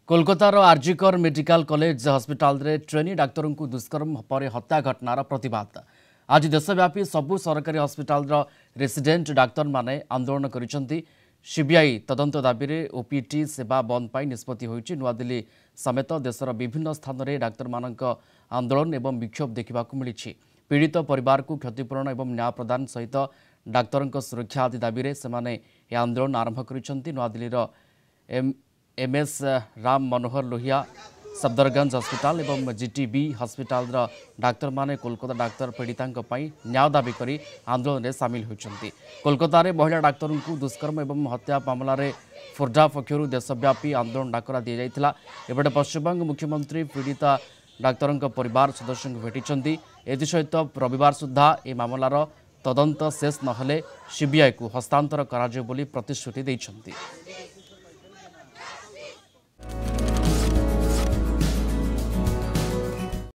कोलकातार आरजिकर medical college hospital रे trainee doctor को दुष्कर्म पर हत्या घटनार प्रतिवाद आज देशव्यापी सबु सरकारी हॉस्पिटल रेसिडेंट डाक्तर माने आंदोलन करिसेंती। सीबीआई तदंत दाबी रे ओपीटी सेवा बंद पाई निष्पत्ति होईची। नुआदिल्ली समेत देशर विभिन्न स्थान में डाक्तर मानक आंदोलन एवं विक्षोभ देखा मिली। पीड़ित परिवार को क्षतिपूरण एवं न्याय प्रदान सहित डाक्तर सुरक्षा आदि दाबी रे सेमाने यह आंदोलन आरंभ करिसेंती। नुआदिल्लीर एमएस राम मनोहर लोहिया सफदरगंज हॉस्पिटल एवं जीटीबी हॉस्पिटल डाक्तर माने कोलकाता डाक्तर पीड़िता न्याय दाबी करी आंदोलन में सामिल होती। कोलकाता महिला डाक्तर को दुष्कर्म एवं हत्या मामला रे फोर्डा पक्षर देशव्यापी आंदोलन डाकरा दी जाइथिला। एपटे पश्चिमबंग मुख्यमंत्री पीड़िता डाक्तर परिवार सदस्य भेटी। एसहित रविवार सुधा ए मामलार तदंत शेष नहले सीबीआई को हस्तांतर करा प्रतिश्रुति दैछंती।